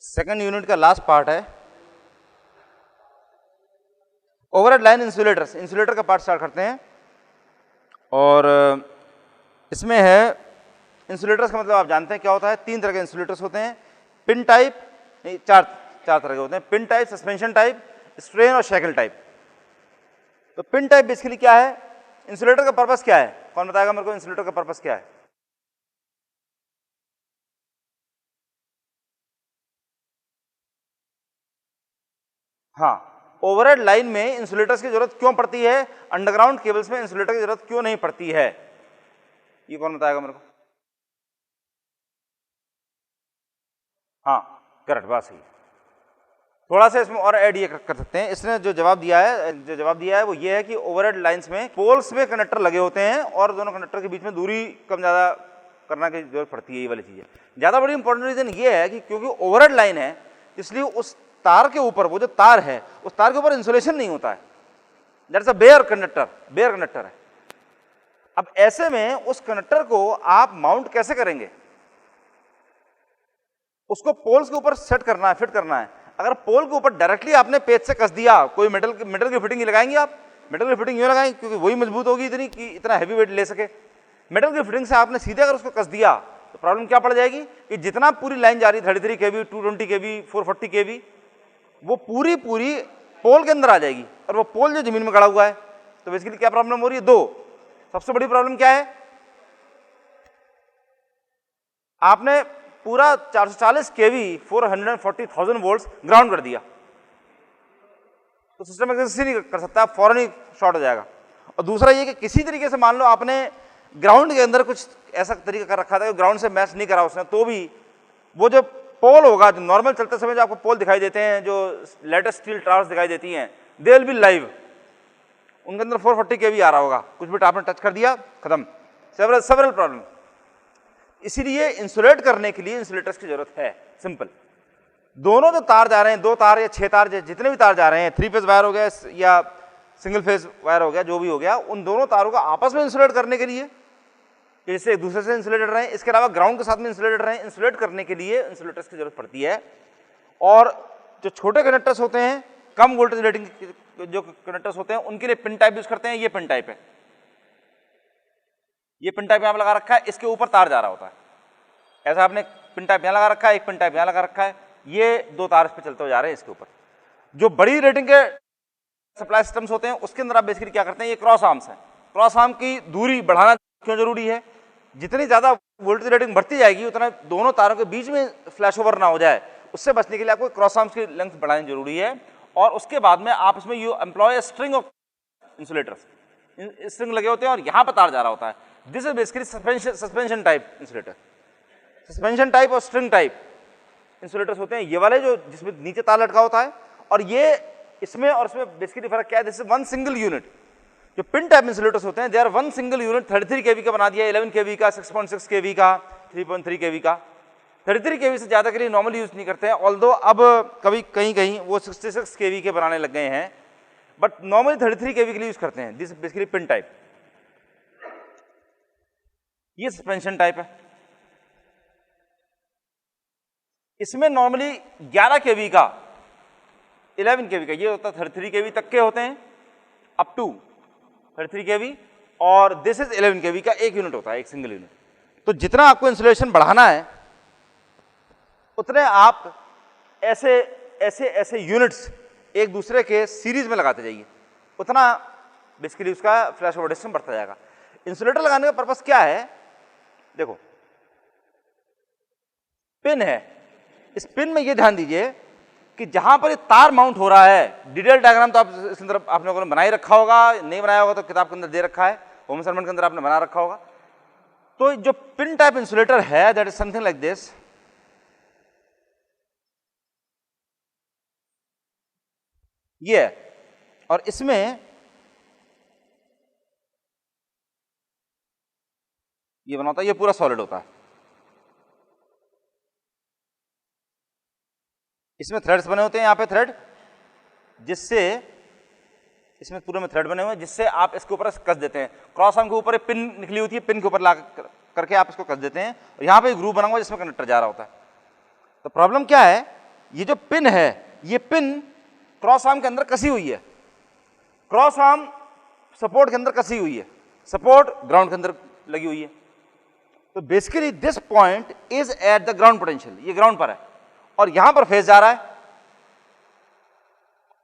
Second unit का last part है overhead line insulators. Insulator का पार्ट स्टार्ट करते हैं और इसमें है इंसुलेटर्स का मतलब आप जानते हैं क्या होता है। तीन तरह के इंसुलेटर्स होते हैं, पिन टाइप, नहीं चार तरह के होते हैं, pin type, suspension type, strain और शैकल टाइप। तो पिन टाइप बेसिकली क्या है, इंसुलेटर का पर्पस क्या है, कौन बताएगा मेरे को इंसुलेटर का पर्पस क्या है? हाँ, ओवरहेड लाइन में इंसुलेटर्स की जरूरत क्यों पड़ती है, अंडरग्राउंड केबल्स में इंसुलेटर की जरूरत क्यों नहीं पड़ती है, ये कौन बताएगा मेरे को? हाँ करेक्ट, बात सही। थोड़ा सा इसमें और ऐड ये कर सकते हैं, इसने जो जवाब दिया है वो ये है कि ओवरहेड लाइंस में पोल्स में कनेक्टर लगे होते हैं और दोनों कनेक्टर के बीच में दूरी कम ज़्यादा करना की जरूरत पड़ती है, ये वाली चीज़ है। ज़्यादा बड़ी इंपॉर्टेंट रीजन ये है कि क्योंकि ओवरहेड लाइन है इसलिए उस तार के ऊपर, वो जो तार है उस तार के ऊपर इंसुलेशन नहीं होता है, दैट्स अ बेयर कंडक्टर है। अब ऐसे में उस कनेक्टर को आप माउंट कैसे करेंगे, उसको पोल्स के ऊपर सेट करना है, फिट करना है। अगर पोल के ऊपर डायरेक्टली आपने पेच से कस दिया, कोई मेटल की फिटिंग ही लगाएंगे आप, मेटल की फिटिंग यूं लगाएंगे क्योंकि वही मजबूत होगी इतनी कि इतना हैवी वेट ले सके। मेटल की फिटिंग से आपने सीधे अगर उसको कस दिया तो प्रॉब्लम क्या पड़ जाएगी कि जितना पूरी लाइन जा रही 33 kV, 220 kV, 440 kV, वो पूरी पोल के अंदर आ जाएगी और वो पोल जो जमीन में गड़ा हुआ है। तो बेसिकली क्या प्रॉब्लम हो रही है? दो। सबसे बड़ी प्रॉब्लम क्या है, आपने पूरा 440 kV 440,000 वोल्ट्स ग्राउंड कर दिया, तो सिस्टम एक्सेस नहीं कर सकता, फौरन ही शॉर्ट हो जाएगा। और दूसरा ये कि किसी तरीके से मान लो आपने ग्राउंड के अंदर कुछ ऐसा तरीका कर रखा था कि ग्राउंड से मैच नहीं करा उसने, तो भी वो जो पोल होगा, जो नॉर्मल चलते समय जो आपको पोल दिखाई देते हैं, जो लेटेस्ट स्टील टावर्स दिखाई देती हैं, दे विल बी लाइव, उनके अंदर 440 kV आ रहा होगा, कुछ भी आपने टच कर दिया खत्म, सेवरल प्रॉब्लम। इसीलिए इंसुलेट करने के लिए इंसुलेटर्स की जरूरत है, सिंपल। दोनों जो तार जा रहे हैं, 2 तार या 6 तार, जितने भी तार जा रहे हैं, 3 फेज वायर हो गया या सिंगल फेज वायर हो गया, जो भी हो गया, उन दोनों तारों को आपस में इंसुलेट करने के लिए, इससे एक दूसरे से इंसुलेटेड रहे, इसके अलावा ग्राउंड के साथ में इंसुलेटेड रहे, इंसुलेट करने के लिए इंसुलेटर्स की जरूरत पड़ती है। और जो छोटे कनेक्टर्स होते हैं, कम वोल्टेज रेटिंग जो कनेक्टर्स होते हैं, उनके लिए पिन टाइप यूज करते हैं। ये पिन टाइप है, ये पिन टाइप यहां पर लगा रखा है, इसके ऊपर तार जा रहा होता है, ऐसा आपने पिन टाइप यहां लगा रखा है, एक पिन टाइप यहां लगा रखा है, ये 2 तार इस पे चलते हुए जा रहे हैं इसके ऊपर। जो बड़ी रेटिंग के सप्लाई सिस्टम्स होते हैं उसके अंदर आप बेसिकली क्या करते हैं, ये क्रॉस आर्म्स हैं। क्रॉस आर्म की दूरी बढ़ाना क्यों जरूरी है, जितनी ज्यादा वोल्टेज रेटिंग बढ़ती जाएगी उतना दोनों तारों के बीच में फ्लैश ओवर ना हो जाए, उससे बचने के लिए आपको क्रॉस आर्म्स की लेंथ बढ़ानी जरूरी है। और उसके बाद में आप इसमें you employ string of insulators, string लगे होते हैं और यहां पर तार जा रहा होता है। This is basically suspension type insulator. Suspension type और स्ट्रिंग टाइप इंसुलेटर्स होते हैं ये वाले, जो जिसमें नीचे तार लटका होता है। और ये इसमें और इसमें बेसिकली फर्क क्या है, this is one single unit. जो पिन टाइप इंसुलेटर्स होते हैं, they are one single unit, 33 kV का बना दिया, 11 kV का, 6.6 kV का, 3.3 kV का। 33 kV से ज्यादा के लिए नॉर्मली यूज नहीं करते हैं, ऑल्दो अब कभी कहीं वो 66 kV के बनाने लग गए हैं, बट नॉर्मली 33 kV के लिए यूज करते हैं। This basically pin type. ये सस्पेंशन टाइप है, इसमें नॉर्मली 11 kV का, 11 kV का, ये होता है 33 kV तक के होते हैं, अप टू 33 kV, और दिस इज 11 kV का एक यूनिट होता है, एक सिंगल यूनिट। तो जितना आपको इंसुलेशन बढ़ाना है उतने आप ऐसे यूनिट्स एक दूसरे के सीरीज में लगाते जाइए, उतना बेसिकली उसका फ्लैश ओवर डिस्टेंस बढ़ता जाएगा। इंसुलेटर लगाने का पर्पस क्या है, देखो पिन है, इस पिन में ये ध्यान दीजिए कि जहां पर ये तार माउंट हो रहा है, डिटेल डायग्राम तो आप इस अंदर आप लोगों ने बनाई रखा होगा, नहीं बनाया होगा तो किताब के अंदर दे रखा है, होम असाइनमेंट के अंदर आपने बना रखा होगा। तो जो पिन टाइप इंसुलेटर है, that is something like this. ये है, और इसमें ये बना होता है, ये पूरा सॉलिड होता है, इसमें थ्रेड्स बने होते हैं, यहां पे थ्रेड, जिससे इसमें पूरे में थ्रेड बने हुए हैं, जिससे आप इसके ऊपर कस देते हैं। क्रॉस आर्म के ऊपर एक पिन निकली होती है, पिन के ऊपर ला करके आप इसको कस देते हैं, और यहां पे ग्रूव बना हुआ है जिसमें कनेक्टर जा रहा होता है। तो प्रॉब्लम क्या है ये जो पिन है, ये पिन क्रॉस आर्म के अंदर कसी हुई है, क्रॉस आर्म सपोर्ट के अंदर कसी हुई है, सपोर्ट ग्राउंड के अंदर लगी हुई है। तो basically this point is at the ground potential, ये ग्राउंड पर है और यहां पर फेस जा रहा है।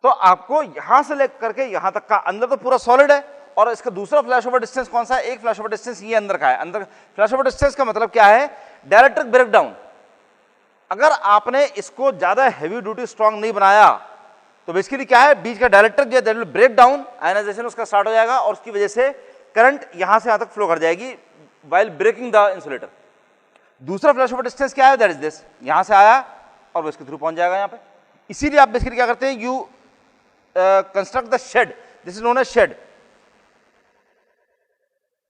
तो आपको यहां से लेकर के यहां तक का अंदर तो पूरा सॉलिड है, और इसका दूसरा फ्लैश ओवर डिस्टेंस कौन सा है? एक फ्लैश ओवर डिस्टेंस ये अंदर का है। अंदर फ्लैश ओवर डिस्टेंस का मतलब क्या है? डायरेक्ट्रिक ब्रेकडाउन। अगर आपने इसको ज्यादा हैवी ड्यूटी स्ट्रांग नहीं बनाया तो बेसिकली क्या है, बीच का डायरेक्ट्रिक जो है that will break down, ionisation उसका स्टार्ट हो जाएगा और उसकी वजह से करंट यहां से यहां तक फ्लो कर जाएगी व्हाइल ब्रेकिंग द इंसुलेटर। दूसरा फ्लैश ओवर डिस्टेंस क्या है? दैट इज दिस, यहां से आया और वो इसके थ्रू पहुंच जाएगा यहां पे। इसीलिए आप बेसिकली क्या करते हैं, you construct the shed, this is known as shed.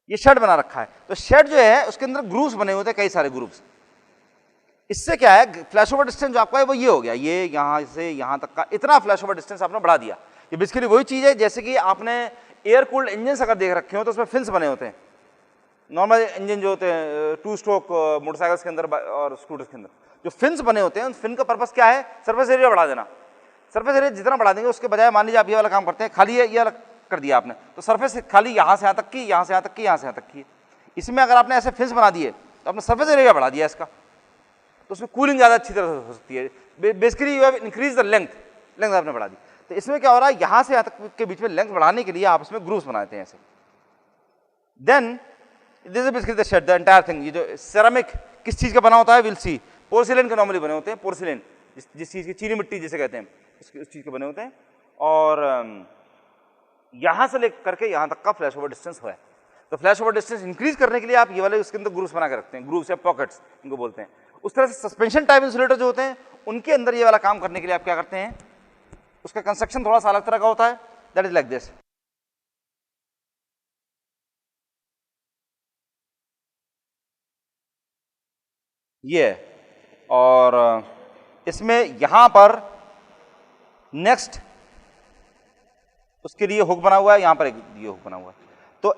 ये शेड बना रखा है, तो शेड जो है उसके अंदर ग्रूव्स बने होते हैं, कई सारे ग्रूव्स। इससे क्या है, फ्लैश ओवर डिस्टेंस जो आपका है वो ये हो गया, ये यहां से यहां तक का इतना फ्लैश ओवर डिस्टेंस आपने बढ़ा दिया। ये बेसिकली वही चीज है जैसे कि आपने एयर कूल्ड इंजन अगर देख रखे हो तो उसमें फिन्स बने होते हैं। नॉर्मल इंजन जो होते हैं टू स्ट्रोक मोटरसाइकिल्स के अंदर और स्कूटर्स के अंदर, जो फिन्स बने होते हैं उन फिन का पर्पस क्या है? सरफेस एरिया बढ़ा देना। सरफेस एरिया जितना बढ़ा देंगे उसके बजाय मान लीजिए आप ये वाला काम करते हैं, खाली ये वाला कर दिया आपने, तो सरफेस खाली यहां से यहां तक की, यहां से यहां तक की, यहां से यहां तक की। इसमें अगर आपने ऐसे फिन्स बना दिए तो आपने सरफेस एरिया बढ़ा दिया इसका, तो उसमें कूलिंग ज़्यादा अच्छी तरह हो सकती है। Basically you have increase the length, length आपने बढ़ा दी। तो इसमें क्या हो रहा है, यहां से यहां तक के बीच में लेंथ बढ़ाने के लिए आप इसमें ग्रूव्स बनाते हैं ऐसे। Then this is basically the shed, the entire thing. ये जो सेरामिक किस चीज का बना होता है? विल सी, पोर्सिलेन के नॉर्मली बने होते हैं, पोर्सिलेन जिस चीज की, चीनी मिट्टी जिसे कहते हैं, उस चीज के बने होते हैं। और यहां से लेकर के यहां तक का फ्लैश ओवर डिस्टेंस है। तो फ्लैश ओवर डिस्टेंस इंक्रीज करने के लिए आप ये वाले उसके अंदर ग्रूव्स बना के रखते हैं, ग्रूव्स या पॉकेट्स इनको बोलते हैं। उस तरह से सस्पेंशन टाइप इंसुलेटर जो होते हैं उनके अंदर ये वाला काम करने के लिए आप क्या करते हैं, उसका कंस्ट्रक्शन थोड़ा सा अलग तरह का होता है। That is like this. ये है, और इसमें यहां पर नेक्स्ट उसके लिए हुक बना हुआ है, यहां पर एक ये हुक बना हुआ है। तो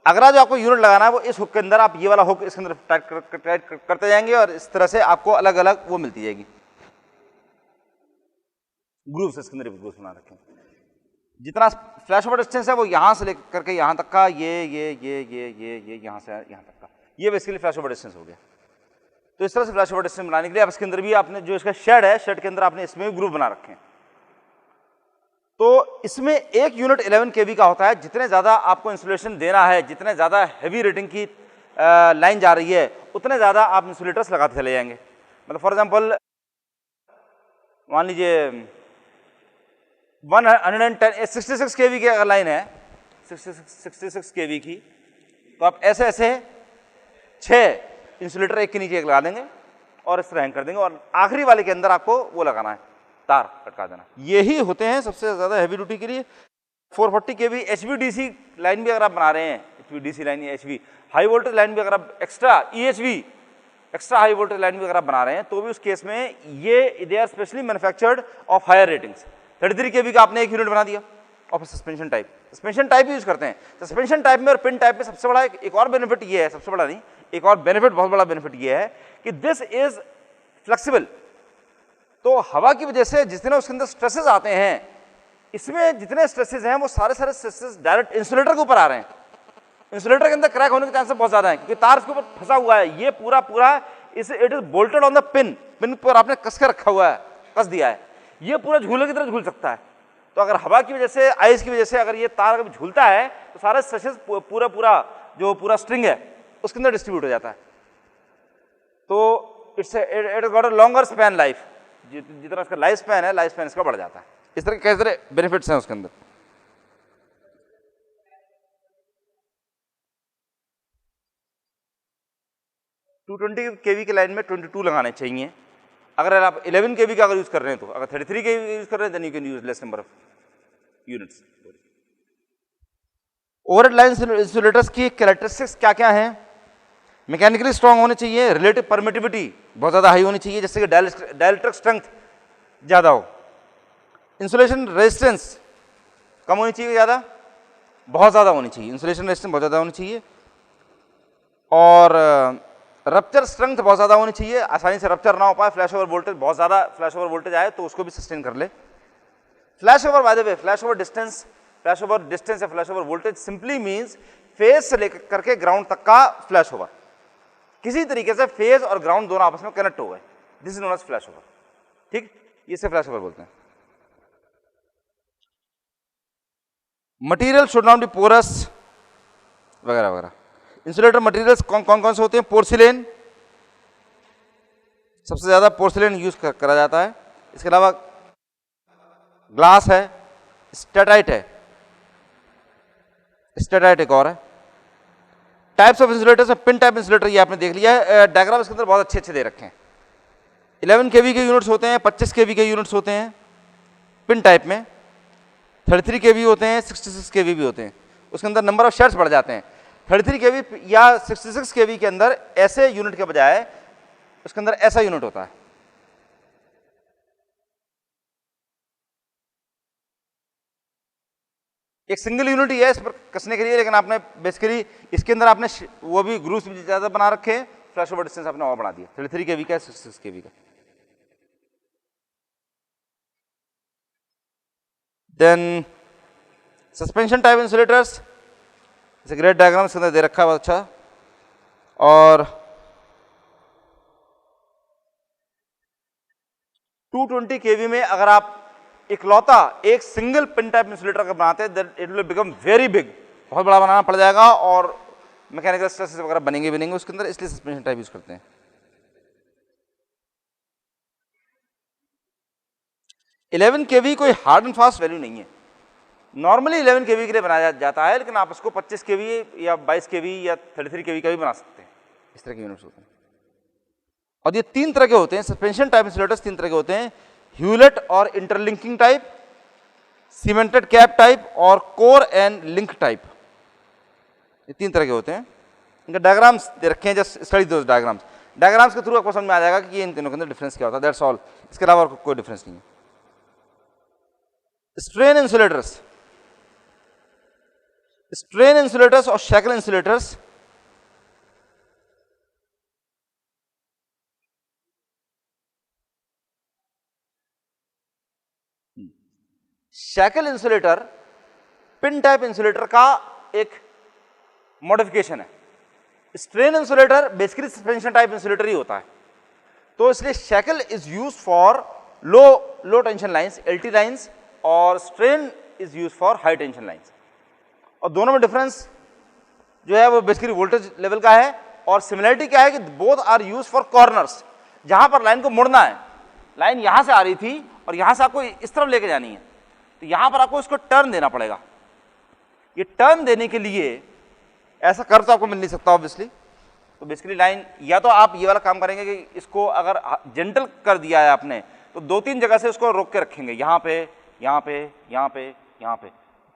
अगर जो आपको यूनिट लगाना है वो इस हुक के अंदर, आप ये वाला हुक इसके अंदर टाइट करते जाएंगे और इस तरह से आपको अलग अलग वो मिलती जाएगी ग्रूव्स। इसके अंदर ग्रूव्स बना रखे हैं। जितना फ्लैश ओवर डिस्टेंस है वो यहां से लेकर के यहां तक का, ये यहां से यहां तक का, ये बेसिकली फ्लैश ओवर डिस्टेंस हो गया। तो इस तरह से फ्लैश ओवर डिस्टेंस बनाने के लिए आप इसके अंदर भी आपने जो इसका शेड है, शेड के अंदर आपने इसमें भी ग्रूव बना रखे हैं। तो इसमें एक यूनिट 11 kV का होता है। जितने ज़्यादा आपको इंसुलेशन देना है, जितने ज़्यादा हैवी रेटिंग की लाइन जा रही है, उतने ज़्यादा आप इंसुलेटर्स लगाते चले जाएंगे। मतलब फॉर एग्जांपल मान लीजिए 66 kV की अगर लाइन है, 66 kV की, तो आप ऐसे ऐसे 6 इंसुलेटर एक के नीचे एक लगा देंगे और इस तरह हैंग कर देंगे, और आखिरी वाले के अंदर आपको वो लगाना है, तार लटका देना। यही होते हैं सबसे ज्यादा हैवी ड्यूटी के लिए। 440 kV HVDC लाइन भी अगर आप बना रहे हैं, HVDC लाइन या HV हाई वोल्टेज लाइन भी अगर आप extra EHV extra high voltage line भी अगर आप बना रहे हैं, तो भी उस केस में ये they are specially manufactured of higher ratings. 33 kV का आपने एक यूनिट बना दिया और suspension type, suspension type use करते हैं। सस्पेंशन टाइप में और पिन टाइप में सबसे बड़ा एक और बेनिफिट ये है, सबसे बड़ा नहीं, एक और बेनिफिट, बहुत बड़ा बेनिफिट ये है कि दिस इज फ्लेक्सिबल। तो हवा की वजह से जितने उसके अंदर स्ट्रेसेस आते हैं, इसमें जितने स्ट्रेसेस हैं वो सारे स्ट्रेसेस डायरेक्ट इंसुलेटर के ऊपर आ रहे हैं। इंसुलेटर के अंदर क्रैक होने के चांसेस बहुत ज्यादा है क्योंकि तार इसके ऊपर फंसा हुआ है। ये पूरा इस it is bolted on the pin, pin पर आपने कस के रखा हुआ है, कस दिया है। ये पूरा झूले की तरह झूल सकता है। तो अगर हवा की वजह से, आइस की वजह से अगर ये तार कभी झूलता है तो सारे स्ट्रेसेस पूरा स्ट्रिंग है उसके अंदर डिस्ट्रीब्यूट हो जाता है। तो it got a longer span life, जितना इसका लाइफ स्पैन है, लाइफ स्पैन इसका बढ़ जाता है। इस तरह के कई सारे बेनिफिट्स हैं उसके अंदर। टू 220 kV की लाइन में 22 लगाने चाहिए। अगर आप 11 kV का अगर यूज कर रहे हैं तो, अगर 33 kV यूज कर रहे हैं then you can use less number of units. Overhead line insulators की कैरेक्टरिस्टिक्स क्या क्या हैं? मैकेनिकली स्ट्रांग होने चाहिए, रिलेटिव परमिटिविटी बहुत ज़्यादा हाई होनी चाहिए जिससे कि डाइलेक्ट्रिक स्ट्रेंथ ज़्यादा हो, इंसुलेशन रेजिस्टेंस कम होनी चाहिए, ज़्यादा बहुत ज़्यादा होनी चाहिए, इंसुलेशन रेजिस्टेंस बहुत ज़्यादा होनी चाहिए, और रप्चर स्ट्रेंथ बहुत ज़्यादा होनी चाहिए, आसानी से रप्चर ना हो पाए, फ्लैश ओवर वोल्टेज बहुत ज़्यादा फ्लैश ओवर वोल्टेज आए तो उसको भी सस्टेन कर ले। Flash over by the way, flash over distance या flash over voltage simply means phase से लेकर करके ग्राउंड तक का फ्लैश ओवर, किसी तरीके से फेज और ग्राउंड दोनों आपस में कनेक्ट हो गए, this is known as flash over. ठीक, इसे फ्लैश ओवर बोलते हैं। Material should not be porous वगैरह वगैरह। इंसुलेटर मटेरियल्स कौन कौन से होते हैं? पोर्सिलेन, सबसे ज्यादा पोर्सिलेन यूज करा जाता है। इसके अलावा ग्लास है, स्टेटाइट है, स्टेटाइट एक और है। टाइप्स ऑफ इंसुलेटर्स में पिन टाइप इंसुलेटर ये आपने देख लिया है, डायग्राम इसके अंदर बहुत अच्छे दे रखे हैं। 11 kV के यूनिट्स होते हैं, 25 kV के यूनिट्स होते हैं पिन टाइप में, 33 kV होते हैं, 66 kV भी होते हैं। उसके अंदर नंबर ऑफ शेड्स बढ़ जाते हैं। 33 kV या 66 kV के अंदर ऐसे यूनिट के बजाय उसके अंदर ऐसा यूनिट होता है। एक सिंगल यूनिट ही है इस पर कसने के लिए, लेकिन आपने बेसिकली इसके अंदर आपने वो भी ग्रूव्स भी ज्यादा बना रखे हैं, फ्लैश ओवर डिस्टेंस आपने और बढ़ा दिया, 33 kV का, 66 kV का। देन सस्पेंशन टाइप इंसुलेटर्स, जैसे ग्रेड डायग्राम इसके अंदर दे रखा है बहुत अच्छा। और 220 kV में अगर आप इकलौता एक सिंगल पिन टाइप इंसुलेटर अगर बनाते हैं, then it will become very big, बहुत बड़ा बनाना पड़ जाएगा और मैकेनिकल स्ट्रेसेस वगैरह बनेंगे उसके अंदर, इसलिए सस्पेंशन टाइप यूज करते हैं। इलेवन kV कोई हार्ड एंड फास्ट वैल्यू नहीं है, नॉर्मली 11 kV के लिए बनाया जाता है, लेकिन आप उसको 25 kV या 22 kV या 33 kV का भी बना सकते हैं, इस तरह के यूनिट्स होते हैं। और ये तीन तरह के होते हैं सस्पेंशन टाइप इंसुलेटर्स, तीन तरह के होते हैं, ह्यूलेट और interlinking type, cemented cap type और कोर एंड लिंक टाइप, ये तीन तरह के होते हैं। इनके डायग्राम्स दे रखे हैं, जस्ट स्टडी दोस डायग्राम्स के थ्रू आपको समझ में आ जाएगा कि ये इन तीनों के अंदर डिफरेंस क्या होता है, दैट्स ऑल, इसके अलावा कोई डिफरेंस नहीं है। स्ट्रेन इंसुलेटर्स और shackle insulators, shackle insulator pin type insulator का एक मॉडिफिकेशन है। Strain insulator basically suspension type insulator ही होता है, तो इसलिए shackle is use for low tension lines, LT lines, और strain is use for high tension lines. और दोनों में डिफरेंस जो है वो बेसिकली वोल्टेज लेवल का है, और सिमिलरिटी क्या है कि both are use for corners, जहां पर लाइन को मुड़ना है, लाइन यहां से आ रही थी और यहां से आपको इस तरफ लेके जानी है, तो यहां पर आपको इसको टर्न देना पड़ेगा। ये टर्न देने के लिए ऐसा कर तो आपको मिल नहीं सकता ऑब्वियसली, तो बेसिकली लाइन या तो आप ये वाला काम करेंगे कि इसको अगर जेंटल कर दिया है आपने तो दो तीन जगह से उसको रोक के रखेंगे, यहां पे, यहां पे, यहां पे, यहां पे,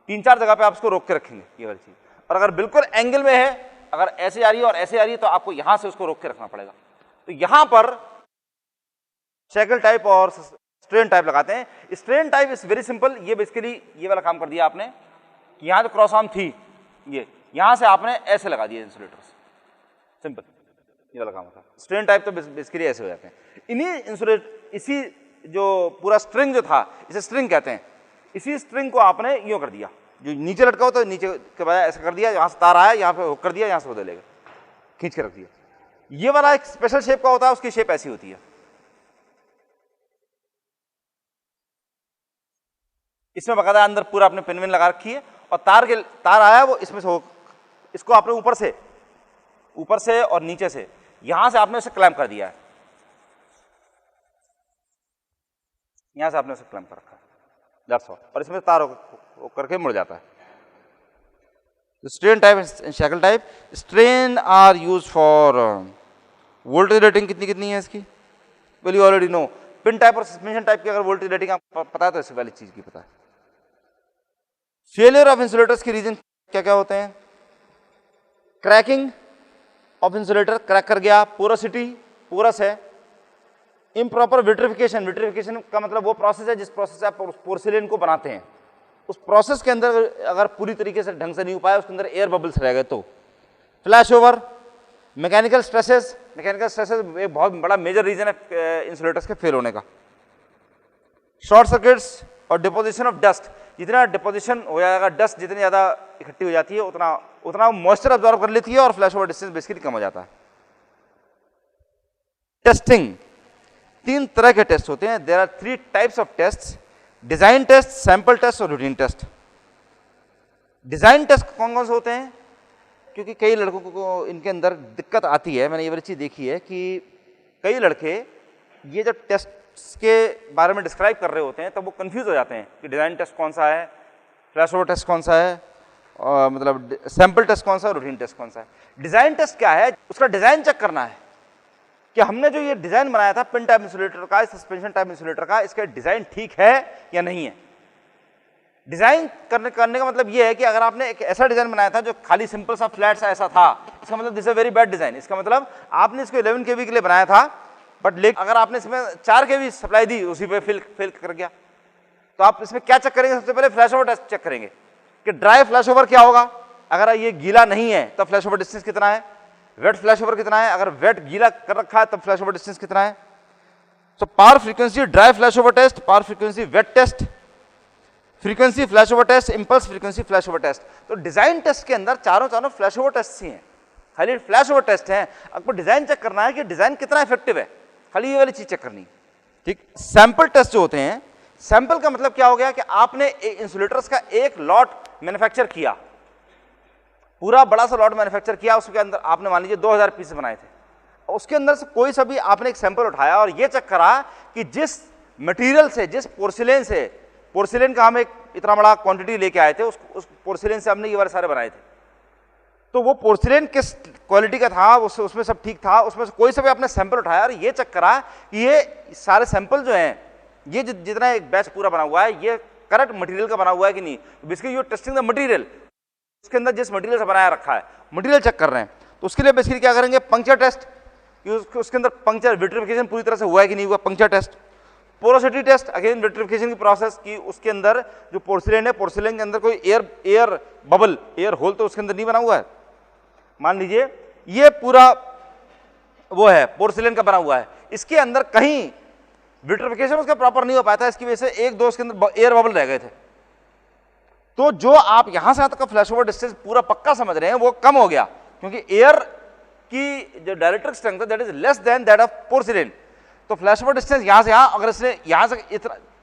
तीन चार जगह पे आप उसको रोक के रखेंगे ये वाली चीज। और अगर बिल्कुल एंगल में है, अगर ऐसे आ रही है और ऐसे आ रही है, तो आपको यहां से उसको रोक के रखना पड़ेगा। तो यहां पर शैकल टाइप और स्ट्रेन टाइप लगाते हैं। Strain type is very simple, ये बेसिकली ये वाला काम कर दिया आपने कि यहां जो क्रॉस आर्म थी, ये यहां से आपने ऐसे लगा दिए इंसुलेटर्स, सिंपल, ये वाला काम होता है। स्ट्रेन टाइप तो बेसिकली ऐसे हो जाते हैं। इन्हीं इंसुलेट, इसी जो पूरा स्ट्रिंग जो था, इसे स्ट्रिंग कहते हैं, इसी स्ट्रिंग को आपने यूं कर दिया, जो नीचे लटका होता है नीचे के बजाय ऐसा कर दिया, यहां से तार आया, यहां पे हुक कर दिया, यहां से वो ले खींच के रख दिया। ये वाला एक स्पेशल शेप का होता है, उसकी शेप ऐसी होती है। इसमें बकायदा अंदर पूरा आपने पिन विन लगा रखी है, और तार आया वो इसमें से हो, इसको आपने ऊपर से और नीचे से, यहां से आपने उसे क्लैंप कर दिया है, यहां से आपने उसे क्लैंप कर रखा है, दैट्स ऑल। और इसमें तार करके मुड़ जाता है। Strain type and shackle type. Strain are use for voltage rating कितनी है इसकी, well you already know. Pin type और सस्पेंशन टाइप की अगर वोल्टेज रेटिंग आपको पता है तो इस वाली चीज की पता है। फेलियर ऑफ इंसुलेटर्स के रीजन क्या क्या होते हैं? क्रैकिंग ऑफ इंसुलेटर, क्रैक कर गया, पोरोसिटी, पोरस है, इम्प्रॉपर विट्रिफिकेशन, विट्रिफिकेशन का मतलब वो प्रोसेस है जिस प्रोसेस से आप पोर्सिलेन को बनाते हैं, उस प्रोसेस के अंदर अगर पूरी तरीके से ढंग से नहीं हो पाया, उसके अंदर एयर बबल्स रह गए तो। Flash over, mechanical stresses, mechanical stresses एक बहुत बड़ा मेजर रीजन है इंसुलेटर्स के फेल होने का। शॉर्ट सर्किट्स और डिपोजिशन ऑफ डस्ट, जितना डिपोजिशन हो जाएगा, डस्ट जितनी ज़्यादा इकट्ठी हो जाती है उतना मॉइस्चर अब्जॉर्ब कर लेती है और फ्लैश ओवर डिस्टेंस बेसिकली कम हो जाता है। टेस्टिंग, 3 तरह के टेस्ट होते हैं। There are 3 types of test, design test, sample test और रूटीन टेस्ट। डिजाइन टेस्ट कौन कौन से होते हैं? क्योंकि कई लड़कों को इनके अंदर दिक्कत आती है, मैंने ये वाली चीज़ देखी है कि कई लड़के ये जो टेस्ट के बारे में डिस्क्राइब कर रहे होते हैं तब वो कंफ्यूज हो जाते हैं कि डिज़ाइन टेस्ट कौन सा है, फ्लैश ओवर टेस्ट कौन सा है, और मतलब सैंपल टेस्ट कौन सा है, रूटीन टेस्ट कौन सा है। डिज़ाइन टेस्ट क्या है? उसका डिज़ाइन चेक करना है कि हमने जो ये डिज़ाइन बनाया था पिन टाइप इंसुलेटर का, सस्पेंशन टाइप इंसुलेटर का, इसका डिज़ाइन ठीक है या नहीं है। डिज़ाइन करने का मतलब ये है कि अगर आपने एक ऐसा डिज़ाइन बनाया था जो खाली सिंपल सा फ्लैट सा ऐसा था, इसका मतलब this is a very bad design. इसका मतलब आपने इसको 11 kV के लिए बनाया था, बट लेकिन अगर आपने इसमें 4 kV सप्लाई दी, उसी पे फेल कर गया। तो आप इसमें क्या चेक करेंगे? सबसे पहले फ्लैश ओवर टेस्ट चेक करेंगे कि ड्राई फ्लैश ओवर क्या होगा। अगर ये गीला नहीं है तब फ्लैश ओवर डिस्टेंस कितना है, वेट फ्लैश ओवर कितना है, अगर वेट गीला कर रखा है तब फ्लैश ओवर डिस्टेंस कितना है। So power frequency dry flash over test, power frequency wet test, frequency flash over test, impulse frequency flash over test. तो डिजाइन टेस्ट के अंदर चारों फ्लैश ओवर टेस्ट ही हैं, खाली फ्लैश ओवर टेस्ट हैं। आपको डिजाइन चेक करना है कि डिजाइन कितना इफेक्टिव है, खाली ये वाली चीज चेक करनी, ठीक। सैंपल टेस्ट जो होते हैं, सैंपल का मतलब क्या हो गया कि आपने इंसुलेटर्स का एक लॉट मैन्युफैक्चर किया, पूरा बड़ा सा लॉट मैन्युफैक्चर किया, उसके अंदर आपने मान लीजिए 2000 पीस बनाए थे, उसके अंदर से कोई सा भी आपने एक सैंपल उठाया और ये चेक करा कि जिस मटेरियल से, जिस पोर्सिलेन से, पोर्सिलेन का हम एक इतना बड़ा क्वांटिटी लेके आए थे, उस पोर्सिलेन से हमने ये वाले सारे बनाए थे, तो वो पोर्सिलेन किस क्वालिटी का था, उसमें सब ठीक था, उसमें से कोई सा भी आपने सैंपल उठाया और ये चेक करा कि ये सारे सैंपल जो हैं, ये जितना एक बैच पूरा बना हुआ है, ये करेक्ट मटेरियल का बना हुआ है कि नहीं। तो basically you testing the material, उसके अंदर जिस मटेरियल से बनाया रखा है, मटेरियल चेक कर रहे हैं। तो उसके लिए बेसिकली क्या करेंगे? पंक्चर टेस्ट, कि उसके अंदर पंक्चर विट्रिफिकेशन पूरी तरह से हुआ है कि नहीं हुआ, puncture test. Porosity test, again vitrification की प्रोसेस, की उसके अंदर जो पोर्सिलेन है, पोर्सिलेन के अंदर कोई एयर बबल, एयर होल तो उसके अंदर नहीं बना हुआ है। मान लीजिए ये पूरा वो है पोर्सिलेन का बना हुआ है, इसके अंदर कहीं विट्रिफिकेशन उसका प्रॉपर नहीं हो पाया था, इसकी वजह से एक दो इसके अंदर एयर बबल रह गए थे। तो जो आप यहां से यहां तक का फ्लैश ओवर डिस्टेंस पूरा पक्का समझ रहे हैं वो कम हो गया, क्योंकि एयर की जो डायरेक्ट्रिक स्ट्रेंथ है that is less then that of porcelain. तो फ्लैश ओवर डिस्टेंस यहां से यहां, अगर इसने यहां से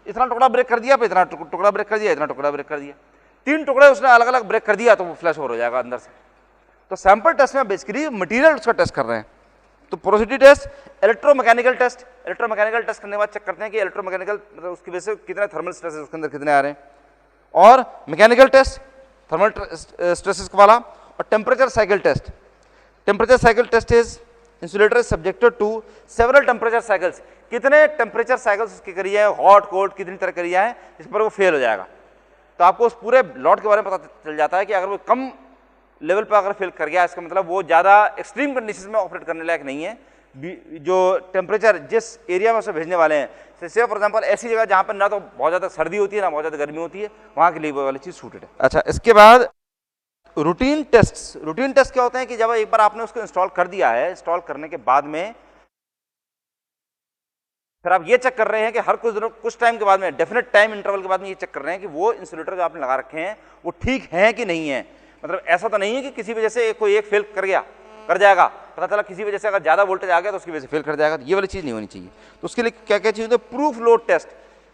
इतना टुकड़ा ब्रेक कर दिया, इतना टुकड़ा ब्रेक कर दिया, इतना टुकड़ा ब्रेक कर दिया, 3 टुकड़े उसने अलग अलग ब्रेक कर दिया, तो वो फ्लैश ओवर हो जाएगा अंदर से। तो सैंपल टेस्ट में बेसिकली मटेरियल उसका टेस्ट कर रहे हैं। तो porosity test, electromechanical test, electromechanical test करने के बाद चेक करते हैं कि इलेक्ट्रोमैकेनिकल मतलब उसकी वजह से कितने थर्मल स्ट्रेसेस उसके अंदर कितने आ रहे हैं, और मैकेनिकल टेस्ट थर्मल स्ट्रेसेस वाला, और temperature cycle test. Temperature cycle test is insulator is subjected to several temperature cycles, कितने टेम्परेचर साइकिल्स उसकी करी है, हॉट कोल्ड कितनी तरह करी है, इस पर वो फेल हो जाएगा। तो आपको उस पूरे लॉट के बारे में पता चल जाता है कि अगर वो कम लेवल पर अगर फेल कर गया, इसका मतलब वो ज़्यादा एक्सट्रीम कंडीशन में ऑपरेट करने लायक नहीं है। जो टेम्परेचर जिस एरिया में उसे भेजने वाले हैं, से फॉर एग्जांपल ऐसी जगह जहाँ पर ना तो बहुत ज़्यादा सर्दी होती है ना बहुत ज़्यादा गर्मी होती है, वहाँ के लिए वो वाली चीज़ सूटेड है। अच्छा, इसके बाद रूटीन टेस्ट। रूटीन टेस्ट क्या होते हैं कि जब एक बार आपने उसको इंस्टॉल कर दिया है, इंस्टॉल करने के बाद में फिर आप ये चेक कर रहे हैं कि हर कुछ टाइम के बाद में, डेफिनेट टाइम इंटरवल के बाद में ये चेक कर रहे हैं कि वो इंसुलेटर जो आपने लगा रखे हैं वो ठीक है कि नहीं है। मतलब ऐसा तो नहीं है कि किसी वजह से कोई एक फेल कर जाएगा, पता चला किसी वजह से अगर ज़्यादा वोल्टेज आ गया तो उसकी वजह से फेल कर जाएगा, तो ये वाली चीज़ नहीं होनी चाहिए। तो उसके लिए क्या क्या चाहिए? तो proof load test.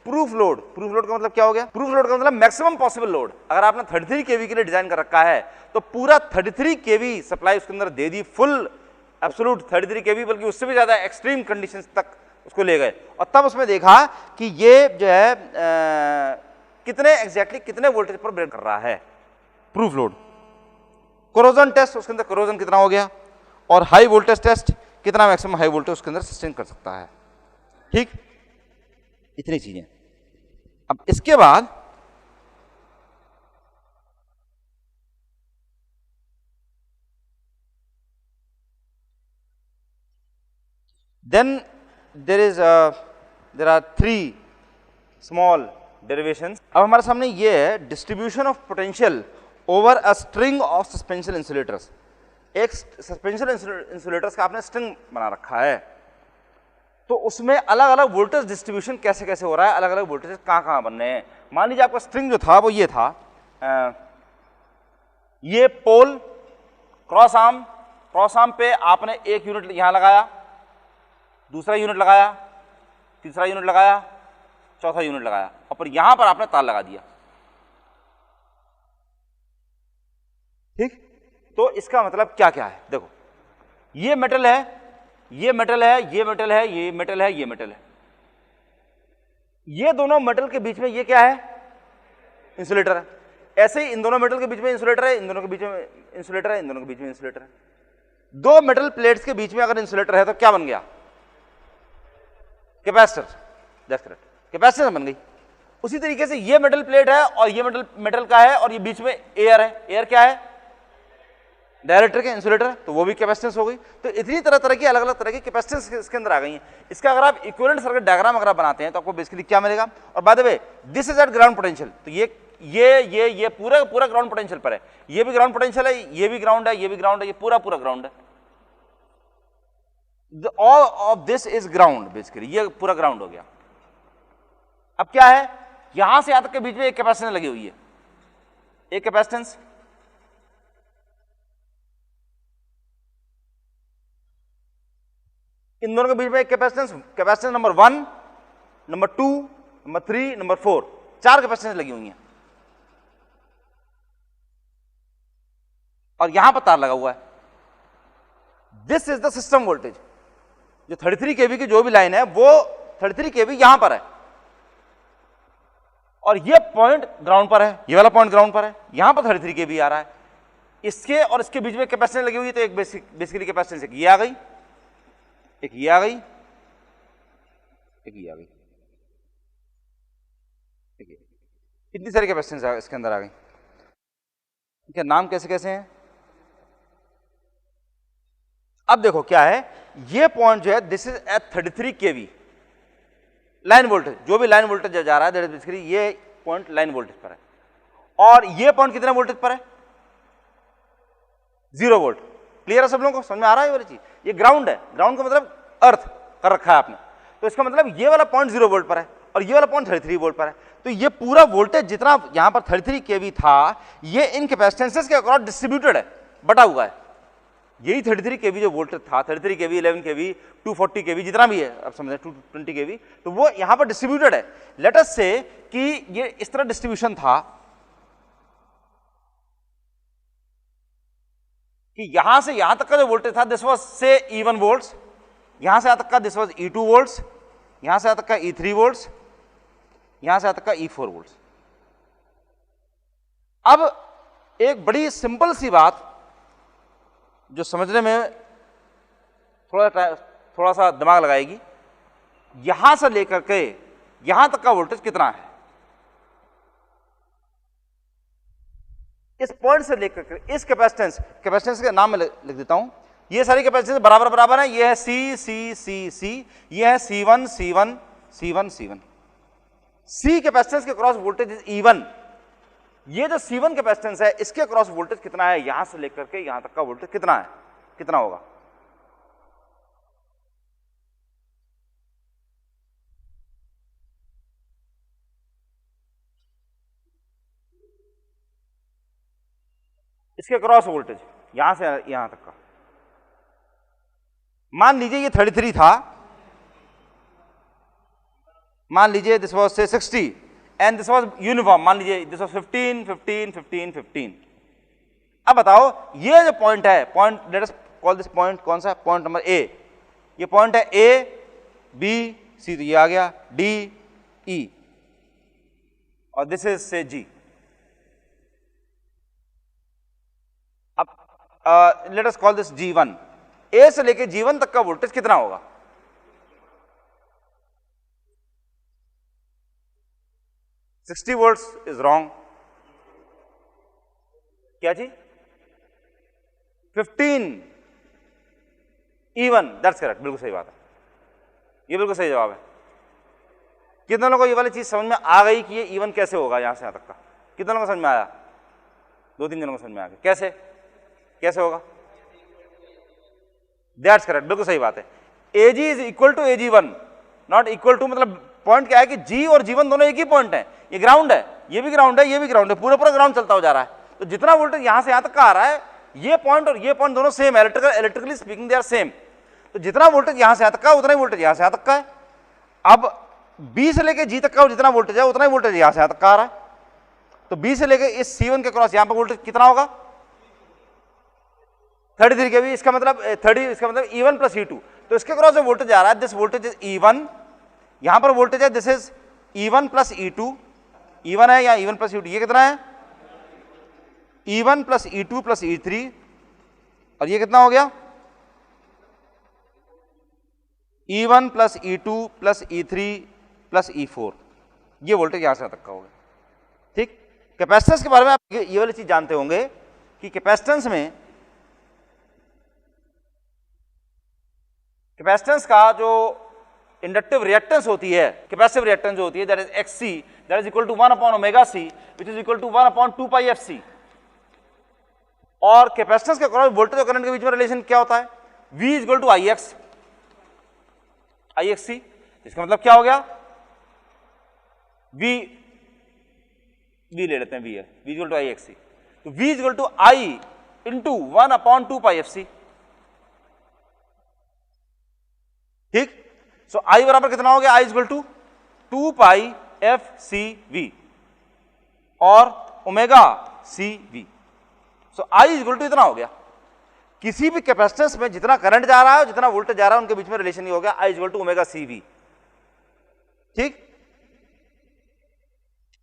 Proof load का मतलब क्या हो गया? प्रूफ लोड का मतलब मैक्सिमम पॉसिबल लोड। अगर आपने 33 kV के लिए डिजाइन कर रखा है तो पूरा 33 kV सप्लाई उसके अंदर दे दी, फुल एब्सोल्यूट 33 kV, बल्कि उससे भी ज़्यादा एक्सट्रीम कंडीशंस तक उसको ले गए, और तब उसमें देखा कि ये जो है कितने एग्जैक्टली कितने वोल्टेज पर ब्रेक कर रहा है, प्रूफ लोड। कोरोजन टेस्ट, उसके अंदर कोरोजन कितना हो गया, और हाई वोल्टेज टेस्ट, कितना मैक्सिमम हाई वोल्टेज उसके अंदर सस्टेन कर सकता है। ठीक, इतनी चीजें। अब इसके बाद then there are 3 small derivations. अब हमारे सामने ये है distribution of potential over a string of suspension insulators. एक सस्पेंशन इंसुलेटर्स का आपने स्ट्रिंग बना रखा है, तो उसमें अलग अलग वोल्टेज डिस्ट्रीब्यूशन कैसे कैसे हो रहा है, अलग अलग वोल्टेज कहाँ कहाँ बन रहे हैं। मान लीजिए आपका स्ट्रिंग जो था वो ये था, ये पोल क्रॉस आर्म पे आपने एक यूनिट यहां लगाया, दूसरा यूनिट लगाया, तीसरा यूनिट लगाया, चौथा यूनिट लगाया, और फिर यहां पर आपने तार लगा दिया। ठीक, तो इसका मतलब क्या क्या है, देखो ये मेटल है, ये मेटल है, ये मेटल है, ये मेटल है, ये मेटल है, ये दोनों मेटल के बीच में ये क्या है, इंसुलेटर है। ऐसे ही इन दोनों मेटल के बीच में इंसुलेटर है, इन दोनों के बीच में इंसुलेटर है, इन दोनों के बीच में इंसुलेटर है। दो मेटल प्लेट्स के बीच में अगर इंसुलेटर है तो क्या बन गया, कैपेसिटर, दैट्स करेक्ट, कैपेसिटर बन गई। उसी तरीके से ये मेटल प्लेट है और ये मेटल का है और ये बीच में एयर है, एयर क्या है, डायरेक्टर के इंसुलेटर, तो वो भी कैपेसिटेंस हो गई। तो इतनी तरह तरह की अलग अलग तरह की कैपेसिटेंस इसके अंदर आ गई हैं। इसका अगर आप इक्विवेलेंट सर्किट डायग्राम अगर आप बनाते हैं तो आपको बेसिकली क्या मिलेगा। और bye the way this is eight ground potential, तो ये पूरा पूरा ग्राउंड पोटेंशियल पर है, ये भी ग्राउंड पोटेंशियल है, ये भी ग्राउंड है, ये भी ग्राउंड है, ये पूरा पूरा ग्राउंड है। All of this is ground, basically ये पूरा ग्राउंड हो गया। अब क्या है, यहां से यहां तक के बीच में एक कैपेसिटेंस लगी हुई है, एक कैपेसिटेंस, इन दोनों के बीच में एक capacitance number 1, number 2, number 3, number 4, 4 capacitance लगी हुई हैं और यहां पर तार लगा हुआ है। This is the system voltage. जो 33 केवी की जो भी लाइन है वो 33 केवी यहां पर है और ये पॉइंट ग्राउंड पर है, ये वाला पॉइंट ग्राउंड पर है, यहां पर 33 केवी आ रहा है। इसके और इसके बीच में कैपेसिटेंस लगी हुई है, तो एक बेसिकली कैपेसिटेंस ये आ गई, एक ये आ गई, एक ये आ गई, इतनी सारी कैपेसिटेंस इसके अंदर आ गई। इनके नाम कैसे कैसे हैं। अब देखो क्या है, ये पॉइंट जो है this is at 33 kV line voltage, जो भी लाइन वोल्टेज जा रहा है दैट इज बेसिकली ये पॉइंट लाइन वोल्टेज पर है। और ये पॉइंट कितने वोल्टेज पर है, 0 वोल्ट। क्लियर है सब लोगों को, समझ में आ रहा है ये वाली चीज। ये ग्राउंड है, ग्राउंड का मतलब अर्थ कर रखा है आपने, तो इसका मतलब ये वाला पॉइंट 0 वोल्ट पर है और ये वाला पॉइंट 33 वोल्ट पर है। तो ये पूरा वोल्टेज जितना यहां पर 33 केवी था ये इन कैपेसिटेंसेस के अक्रॉस डिस्ट्रीब्यूटेड है, बटा हुआ है। यही 33 केवी जो वोल्टेज था, 33 केवी, 11 केवी, 240 केवी, जितना भी है आप समझें 220 केवी, तो वो यहां पर डिस्ट्रीब्यूटेड है। लेट अस से कि ये इस तरह डिस्ट्रीब्यूशन था कि यहां से यहां तक का जो वोल्टेज था दिस वाज से E1 वोल्ट्स, यहां से यहां तक का दिस वाज E2 वोल्ट्स, यहां से यहां तक का E3 वोल्ट्स, यहां से यहां तक का E4 वोल्ट्स। अब एक बड़ी सिंपल सी बात जो समझने में थोड़ा सा दिमाग लगाएगी, यहां से लेकर के यहां तक का वोल्टेज कितना है, इस पॉइंट से लेकर के इस कैपेसिटेंस का नाम मैं लिख देता हूं। ये सारी कैपेसिटेंस बराबर बराबर है, ये है सी सी सी सी, ये है C1 C1 C1 C1। सी कैपेसिटेंस के क्रॉस वोल्टेज इज E1। ये जो C1 कैपेसिटेंस है इसके क्रॉस वोल्टेज कितना है, यहां से लेकर के यहां तक का वोल्टेज कितना है, कितना होगा। इसके क्रॉस वोल्टेज यहां से यहां तक का, मान लीजिए ये 33 था, मान लीजिए दिस वाज से 60 एंड दिस वाज यूनिफॉर्म, मान लीजिए दिस वाज 15 15 15 15। अब बताओ ये जो पॉइंट है, point let us call this point कौन सा, पॉइंट नंबर ए। ये पॉइंट है ए बी सी, तो ये आ गया डी ई और दिस इज से जी। अब let us call this G1। ए से लेके G1 तक का वोल्टेज कितना होगा, $60 वोल्ट्स इज रॉन्ग। क्या जी, 15 E1, दैट्स करेक्ट, बिल्कुल सही बात है, ये बिल्कुल सही जवाब है। कितने लोगों को ये वाली चीज समझ में आ गई कि ये E1 कैसे होगा यहां से यहां तक का, कितने लोगों को समझ में आया, 2-3 जनों को समझ में आ गया। कैसे कैसे होगा, दैट्स करेक्ट, बिल्कुल सही बात है। AG is equal to AG1, not equal to, मतलब पॉइंट क्या है कि G और G1 दोनों एक ही पॉइंट है। ये ग्राउंड है, ये भी ग्राउंड है, ये भी ग्राउंड है, पूरा पूरा ग्राउंड चलता हो जा रहा है। तो जितना वोल्टेज यहां से यहां तक का आ रहा है, ये पॉइंट और ये पॉइंट दोनों सेम है, electrically speaking they are same. तो जितना वोल्टेज यहां से यहां तक का, उतना ही वोल्टेज यहां से यहां तक का है। अब B से लेके G तक का जितना वोल्टेज है, उतना ही वोल्टेज यहां से यहां तक का आ रहा है। तो B से लेके इस C1 के क्रॉस यहां पर वोल्टेज कितना होगा? 33 kV। इसका मतलब 30, इसका मतलब E1 प्लस E2। तो इसके क्रॉस जो वोल्टेज आ रहा है, दिस वोल्टेज इज E1, यहां पर वोल्टेज है this is E1 plus E2, E1 है या E1 प्लस E2, ये कितना है? E1 plus E2 plus E3, और ये कितना हो गया? E1 plus E2 plus E3 plus E4, ये वोल्टेज यहां से तक का होगा। ठीक, कैपेसिटेंस के बारे में आप ये वाली चीज जानते होंगे कि कैपेसिटेंस का जो इंडक्टिव रिएक्टेंस होती है, कैपेसिटिव रिएक्टेंस जो होती है, that is XC, that is equal to 1 upon omega C, which is equal to 1 upon 2 pi FC। और कैपेसिटेंस के अक्रॉस वोल्टेज और करंट के बीच में रिलेशन क्या होता है? V is equal to IXC। इसका मतलब क्या हो गया? V ले लेते हैं, V है, V is equal to IXC। तो V is equal to I into 1 upon 2 pi FC। ठीक, सो I बराबर कितना हो गया? I is equal to 2 pi FCV और omega CV। So I is equal to इतना हो गया। किसी भी कैपेसिटेंस में जितना करंट जा रहा है, जितना वोल्टेज जा रहा है, उनके बीच में रिलेशन ये हो गया I is equal to omega CV। ठीक,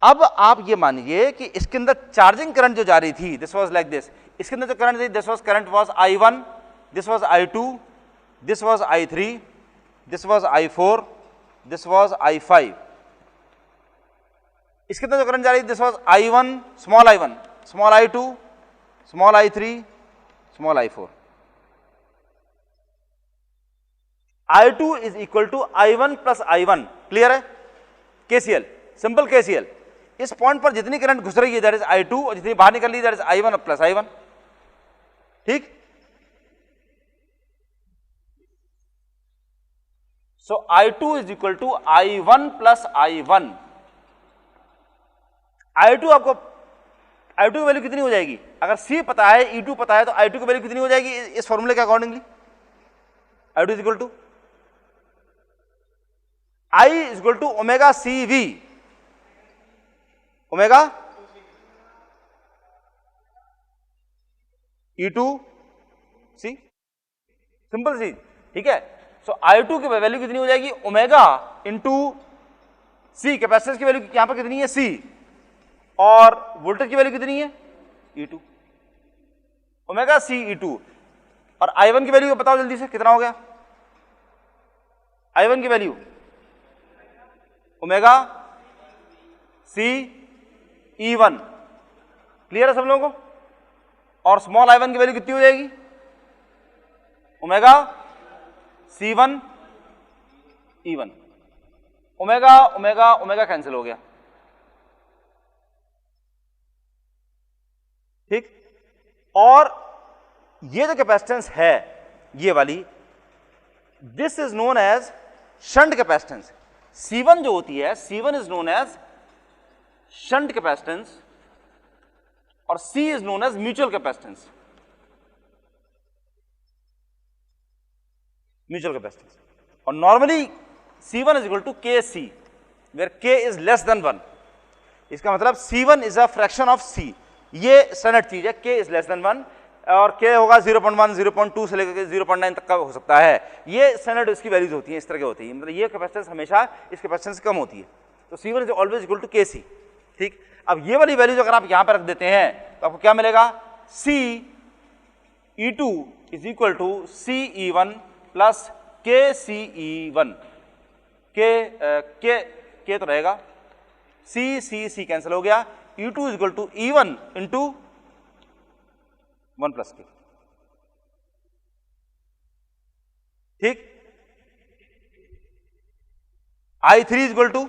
अब आप ये मानिए कि इसके अंदर चार्जिंग करंट जो जा रही थी, दिस वाज लाइक दिस, इसके अंदर जो करंट थी, this was current was I1, this was I2, this was I3, this was I4, this was I5। इसके अंदर जो करंट जा रही थी, this was I1, small I2, small I3, small I4। I2 is equal to I1 plus I1, clear है? KCL, simple KCL। इस point पर जितनी करंट घुस रही है दैट इज I2, और जितनी बाहर निकल रही है that is I1 plus I1। ठीक, so I2 is equal to I1 plus I1। I2 आपको, I2 की वैल्यू कितनी हो जाएगी? अगर C पता है, E2 पता है, तो I2 की वैल्यू कितनी हो जाएगी इस फॉर्मूले के accordingly? I2 is equal to I is equal to omega CV, omega E2C, simple C. ठीक है, सो I2 की वैल्यू कितनी हो जाएगी? ओमेगा इंटू C, कैपेसिटेंस की वैल्यू यहां पर कितनी है? C, और वोल्टेज की वैल्यू कितनी है? E2, omega C E2। और I1 की वैल्यू बताओ जल्दी से, कितना हो गया? I1 की value omega C E1, clear है सब लोगों को? और स्मॉल I1 की वैल्यू कितनी हो जाएगी? Omega C1 E1। Omega omega omega cancel हो गया। ठीक, और ये जो कैपेसिटेंस है ये वाली, this is known as shunt capacitance. C1 जो होती है, C1 is known as shunt capacitance, और C is known as mutual capacitance. Mutual capacitance, और normally C1 is equal to KC, where K is less than 1। इसका मतलब C1 is a fraction of C, ये standard चीज है। K is less than 1, और K होगा 0.1, 0.2 से लेकर 0.9 तक का हो सकता है। ये स्टैंडर्ड इसकी वैल्यूज होती हैं, इस तरह की होती है, मतलब ये कैपेसिटेंस हमेशा इस कैपेसिटेंस से कम होती है। तो C1 is always equal to KC। ठीक, अब ये वाली वैल्यूज अगर आप यहां पर रख देते हैं तो आपको क्या मिलेगा? C E2 is equal to C E1 plus KC E1। K तो रहेगा, C कैंसिल हो गया, E2 is equal to E1 into 1 plus K। ठीक, I3 is equal to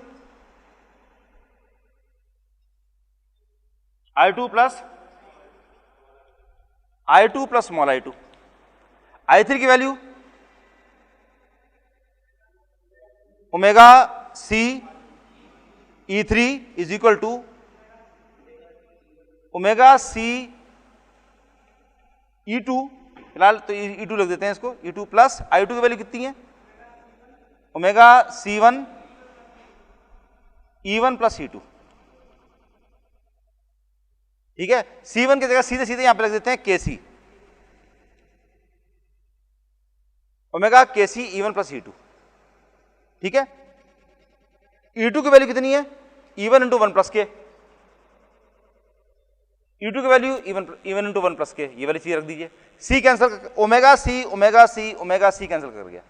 I2 plus small I2। I3 की value omega C E3 is equal to omega C E2, फिलहाल तो E2 लिख देते हैं इसको, E2 प्लस I2 की value कितनी है, omega C1 E1 plus E2। ठीक है, C1 की जगह सीधे सीधे यहां पे लिख देते हैं KC, omega KC E1 plus E2। ठीक है, E2 की वैल्यू कितनी है, E1 इंटू 1 प्लस के, E2 की वैल्यू E1 इंटू 1 प्लस के, ये वाली चीज रख दीजिए। C cancel, omega C omega C omega C cancel कर गया।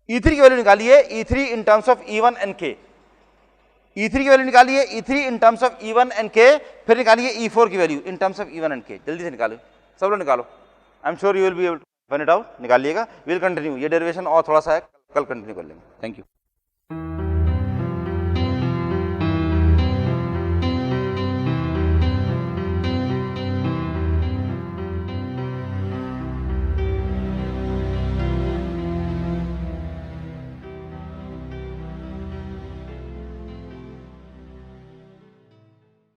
E3 की वैल्यू निकालिए, E3 in terms of E1 and K, E3 की वैल्यू निकालिए, E3 in terms of E1 and K, फिर निकालिए E4 की value in terms of E1 and K। जल्दी से निकालो, सब लोग निकालो, I am sure you will be able to find it out. निकालिएगा, विल कंटिन्यू, ये डेरिवेशन और थोड़ा सा है, कल कंटिन्यू कर लेंगे। Thank you.